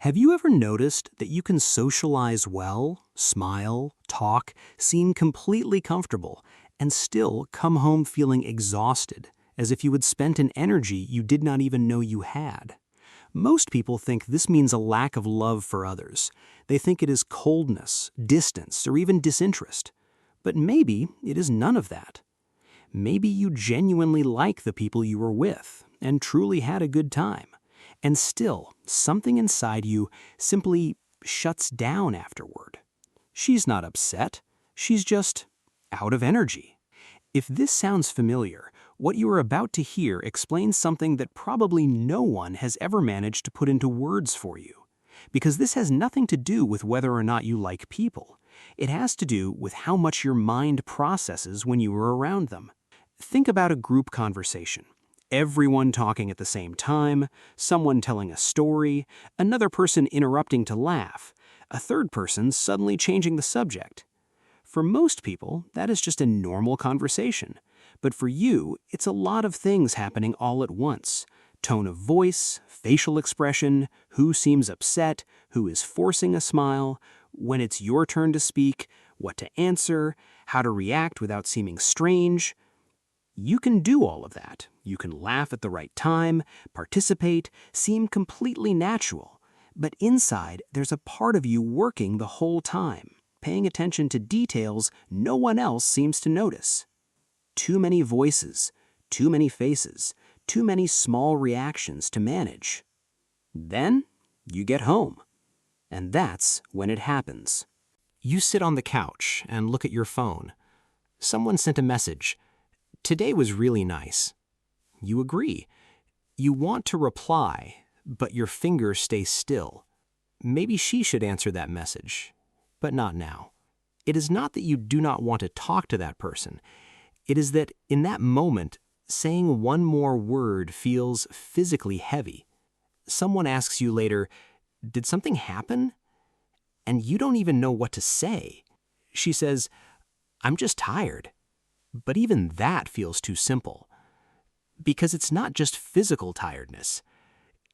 Have you ever noticed that you can socialize well, smile, talk, seem completely comfortable, and still come home feeling exhausted, as if you had spent an energy you did not even know you had? Most people think this means a lack of love for others. They think it is coldness, distance, or even disinterest. But maybe it is none of that. Maybe you genuinely like the people you were with and truly had a good time. And still, something inside you simply shuts down afterward. She's not upset. She's just out of energy. If this sounds familiar, what you are about to hear explains something that probably no one has ever managed to put into words for you. Because this has nothing to do with whether or not you like people. It has to do with how much your mind processes when you are around them. Think about a group conversation. Everyone talking at the same time, someone telling a story, another person interrupting to laugh, a third person suddenly changing the subject. For most people, that is just a normal conversation. But for you, it's a lot of things happening all at once. Tone of voice, facial expression, who seems upset, who is forcing a smile, when it's your turn to speak, what to answer, how to react without seeming strange. You can do all of that. You can laugh at the right time, participate, seem completely natural. But inside, there's a part of you working the whole time, paying attention to details no one else seems to notice. Too many voices, too many faces, too many small reactions to manage. Then you get home. And that's when it happens. You sit on the couch and look at your phone. Someone sent a message. Today was really nice. You agree. You want to reply, but your fingers stay still. Maybe she should answer that message, but not now. It is not that you do not want to talk to that person. It is that in that moment, saying one more word feels physically heavy. Someone asks you later, "Did something happen?" And you don't even know what to say. She says, "I'm just tired." But even that feels too simple. Because it's not just physical tiredness.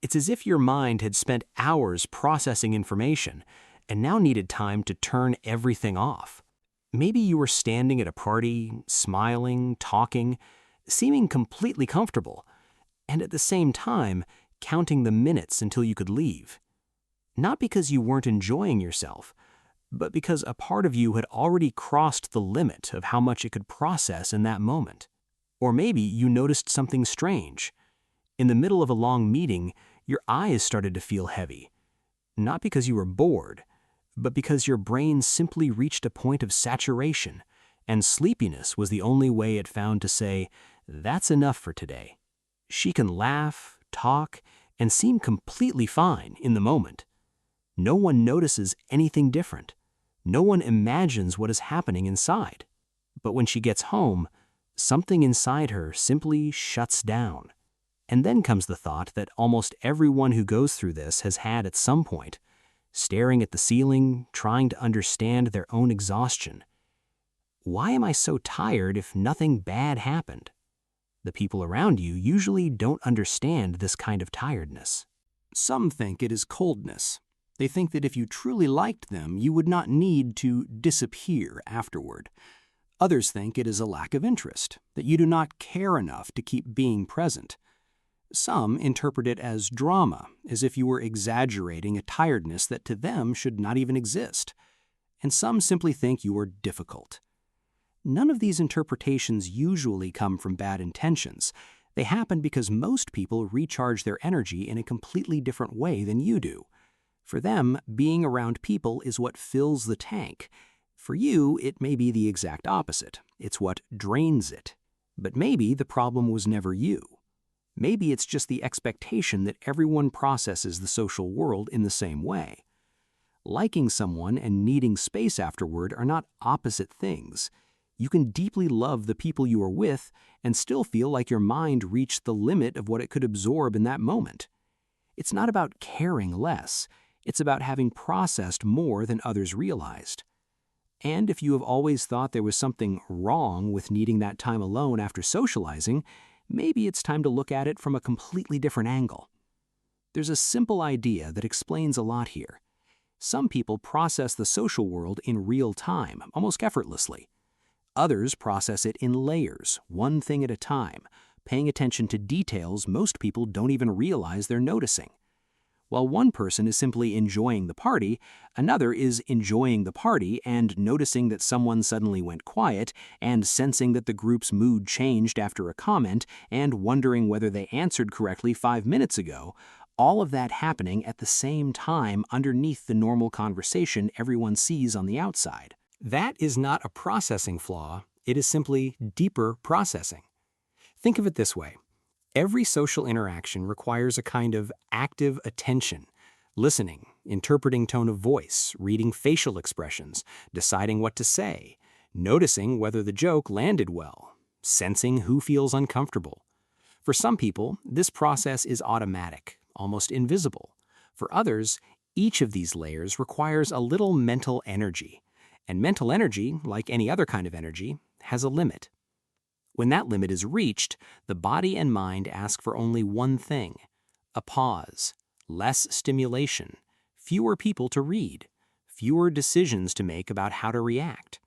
It's as if your mind had spent hours processing information and now needed time to turn everything off. Maybe you were standing at a party, smiling, talking, seeming completely comfortable, and at the same time, counting the minutes until you could leave. Not because you weren't enjoying yourself, but because a part of you had already crossed the limit of how much it could process in that moment. Or maybe you noticed something strange. In the middle of a long meeting, your eyes started to feel heavy. Not because you were bored, but because your brain simply reached a point of saturation, and sleepiness was the only way it found to say, "That's enough for today." She can laugh, talk, and seem completely fine in the moment. No one notices anything different. No one imagines what is happening inside. But when she gets home, something inside her simply shuts down. And then comes the thought that almost everyone who goes through this has had at some point, staring at the ceiling, trying to understand their own exhaustion. Why am I so tired if nothing bad happened? The people around you usually don't understand this kind of tiredness. Some think it is coldness. They think that if you truly liked them, you would not need to disappear afterward. Others think it is a lack of interest, that you do not care enough to keep being present. Some interpret it as drama, as if you were exaggerating a tiredness that to them should not even exist. And some simply think you are difficult. None of these interpretations usually come from bad intentions. They happen because most people recharge their energy in a completely different way than you do. For them, being around people is what fills the tank. For you, it may be the exact opposite. It's what drains it. But maybe the problem was never you. Maybe it's just the expectation that everyone processes the social world in the same way. Liking someone and needing space afterward are not opposite things. You can deeply love the people you are with and still feel like your mind reached the limit of what it could absorb in that moment. It's not about caring less. It's about having processed more than others realized. And if you have always thought there was something wrong with needing that time alone after socializing, maybe it's time to look at it from a completely different angle. There's a simple idea that explains a lot here. Some people process the social world in real time, almost effortlessly. Others process it in layers, one thing at a time, paying attention to details most people don't even realize they're noticing. While one person is simply enjoying the party, another is enjoying the party and noticing that someone suddenly went quiet, and sensing that the group's mood changed after a comment, and wondering whether they answered correctly 5 minutes ago, all of that happening at the same time underneath the normal conversation everyone sees on the outside. That is not a processing flaw, it is simply deeper processing. Think of it this way. Every social interaction requires a kind of active attention, listening, interpreting tone of voice, reading facial expressions, deciding what to say, noticing whether the joke landed well, sensing who feels uncomfortable. For some people, this process is automatic, almost invisible. For others, each of these layers requires a little mental energy. And mental energy, like any other kind of energy, has a limit. When that limit is reached, the body and mind ask for only one thing: a pause, less stimulation, fewer people to read, fewer decisions to make about how to react.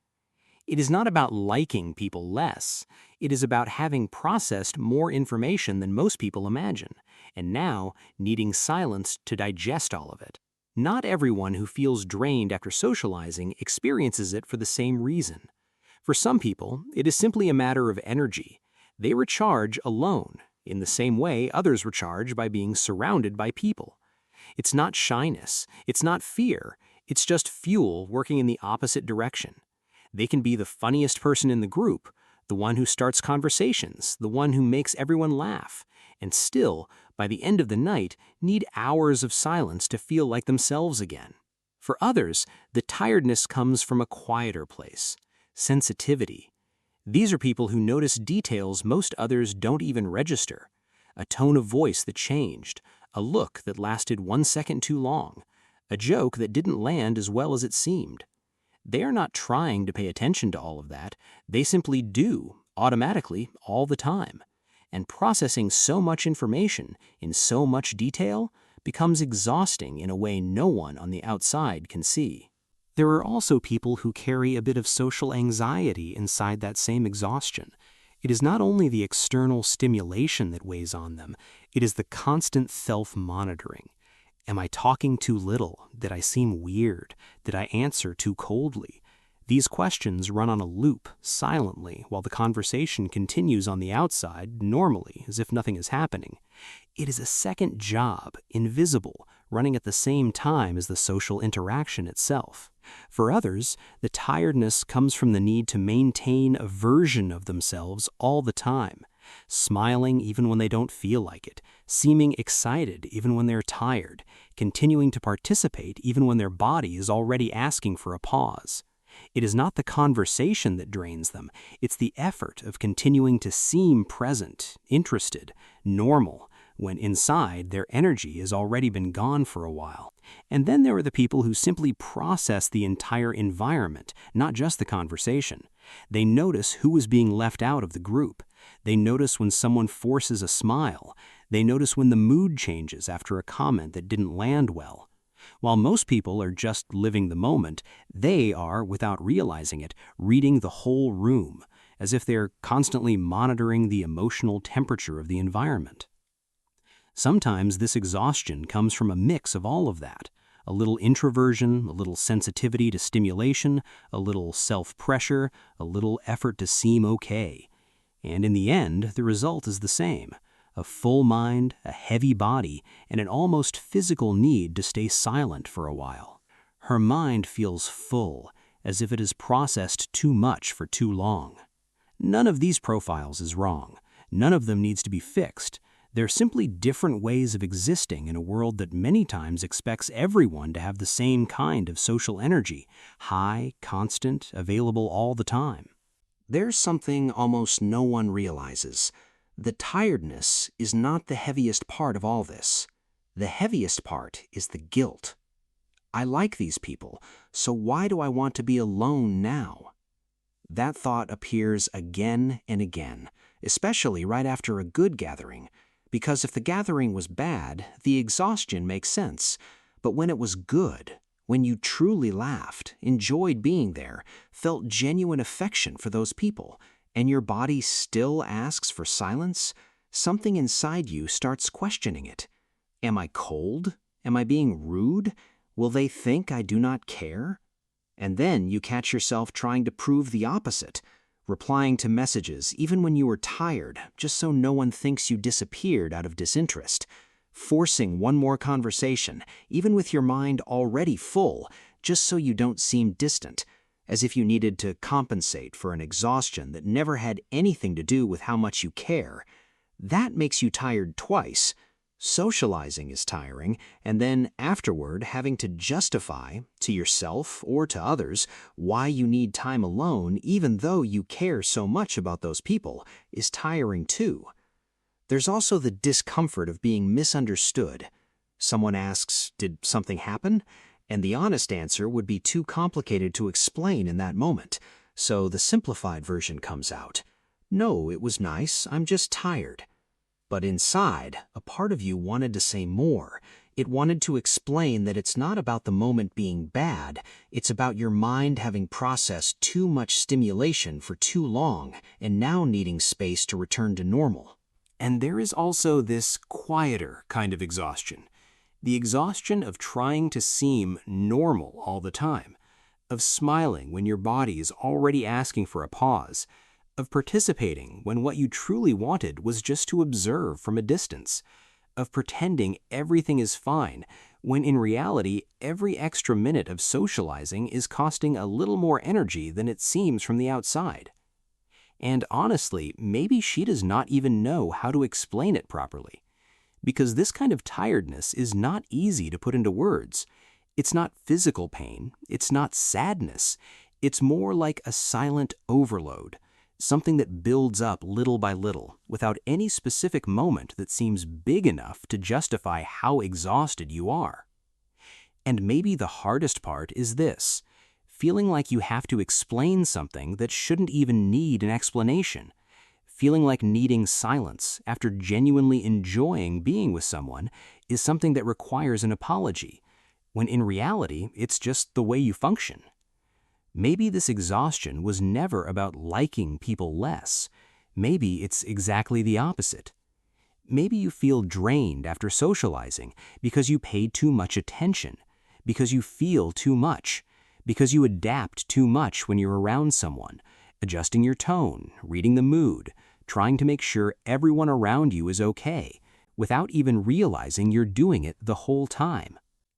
It is not about liking people less. It is about having processed more information than most people imagine, and now needing silence to digest all of it. Not everyone who feels drained after socializing experiences it for the same reason. For some people, it is simply a matter of energy. They recharge alone, in the same way others recharge by being surrounded by people. It's not shyness, it's not fear, it's just fuel working in the opposite direction. They can be the funniest person in the group, the one who starts conversations, the one who makes everyone laugh, and still, by the end of the night, need hours of silence to feel like themselves again. For others, the tiredness comes from a quieter place. Sensitivity. These are people who notice details most others don't even register. A tone of voice that changed, a look that lasted 1 second too long, a joke that didn't land as well as it seemed. They are not trying to pay attention to all of that, they simply do, automatically, all the time. And processing so much information in so much detail becomes exhausting in a way no one on the outside can see. There are also people who carry a bit of social anxiety inside that same exhaustion. It is not only the external stimulation that weighs on them, it is the constant self-monitoring. Am I talking too little? Did I seem weird? Did I answer too coldly? These questions run on a loop, silently, while the conversation continues on the outside, normally, as if nothing is happening. It is a second job, invisible, running at the same time as the social interaction itself. For others, the tiredness comes from the need to maintain a version of themselves all the time, smiling even when they don't feel like it, seeming excited even when they're tired, continuing to participate even when their body is already asking for a pause. It is not the conversation that drains them, it's the effort of continuing to seem present, interested, normal, when inside their energy has already been gone for a while. And then there are the people who simply process the entire environment, not just the conversation. They notice who is being left out of the group. They notice when someone forces a smile. They notice when the mood changes after a comment that didn't land well. While most people are just living the moment, they are, without realizing it, reading the whole room, as if they're constantly monitoring the emotional temperature of the environment. Sometimes this exhaustion comes from a mix of all of that. A little introversion, a little sensitivity to stimulation, a little self-pressure, a little effort to seem okay. And in the end, the result is the same. A full mind, a heavy body, and an almost physical need to stay silent for a while. Her mind feels full, as if it has processed too much for too long. None of these profiles is wrong. None of them needs to be fixed. They're simply different ways of existing in a world that many times expects everyone to have the same kind of social energy, high, constant, available all the time. There's something almost no one realizes. The tiredness is not the heaviest part of all this. The heaviest part is the guilt. I like these people, so why do I want to be alone now? That thought appears again and again, especially right after a good gathering. Because if the gathering was bad, the exhaustion makes sense. But when it was good, when you truly laughed, enjoyed being there, felt genuine affection for those people, and your body still asks for silence, something inside you starts questioning it. Am I cold? Am I being rude? Will they think I do not care? And then you catch yourself trying to prove the opposite, replying to messages even when you were tired, just so no one thinks you disappeared out of disinterest, forcing one more conversation, even with your mind already full, just so you don't seem distant, as if you needed to compensate for an exhaustion that never had anything to do with how much you care. That makes you tired twice. Socializing is tiring, and then afterward having to justify, to yourself or to others, why you need time alone even though you care so much about those people, is tiring too. There's also the discomfort of being misunderstood. Someone asks, "Did something happen?" And the honest answer would be too complicated to explain in that moment, so the simplified version comes out. "No, it was nice, I'm just tired." But inside, a part of you wanted to say more. It wanted to explain that it's not about the moment being bad, it's about your mind having processed too much stimulation for too long and now needing space to return to normal. And there is also this quieter kind of exhaustion. The exhaustion of trying to seem normal all the time, of smiling when your body is already asking for a pause, of participating when what you truly wanted was just to observe from a distance, of pretending everything is fine when in reality every extra minute of socializing is costing a little more energy than it seems from the outside. And honestly, maybe she does not even know how to explain it properly. Because this kind of tiredness is not easy to put into words. It's not physical pain, it's not sadness, it's more like a silent overload. Something that builds up little by little, without any specific moment that seems big enough to justify how exhausted you are. And maybe the hardest part is this, feeling like you have to explain something that shouldn't even need an explanation, feeling like needing silence after genuinely enjoying being with someone is something that requires an apology, when in reality it's just the way you function. Maybe this exhaustion was never about liking people less. Maybe it's exactly the opposite. Maybe you feel drained after socializing because you paid too much attention, because you feel too much, because you adapt too much when you're around someone, adjusting your tone, reading the mood, trying to make sure everyone around you is okay, without even realizing you're doing it the whole time.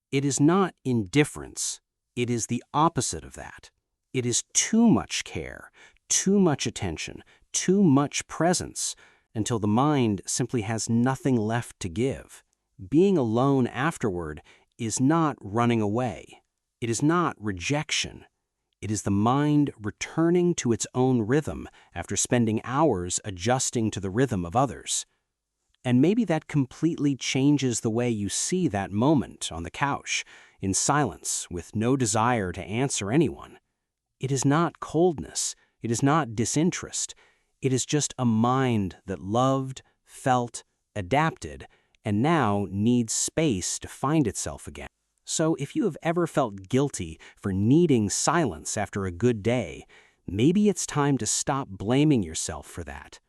It is not indifference. It is the opposite of that. It is too much care, too much attention, too much presence, until the mind simply has nothing left to give. Being alone afterward is not running away. It is not rejection. It is the mind returning to its own rhythm after spending hours adjusting to the rhythm of others. And maybe that completely changes the way you see that moment on the couch, in silence, with no desire to answer anyone. It is not coldness. It is not disinterest. It is just a mind that loved, felt, adapted, and now needs space to find itself again. So if you have ever felt guilty for needing silence after a good day, maybe it's time to stop blaming yourself for that.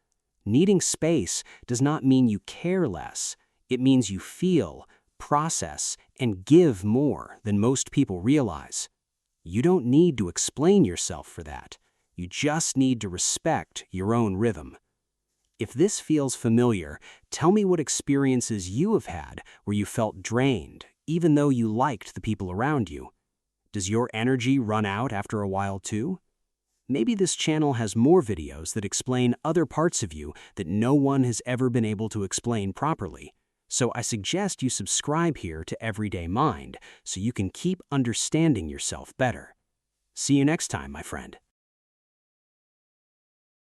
Needing space does not mean you care less. It means you feel, process, and give more than most people realize. You don't need to explain yourself for that. You just need to respect your own rhythm. If this feels familiar, tell me what experiences you have had where you felt drained, even though you liked the people around you. Does your energy run out after a while too? Maybe this channel has more videos that explain other parts of you that no one has ever been able to explain properly. So I suggest you subscribe here to Everyday Mind so you can keep understanding yourself better. See you next time, my friend.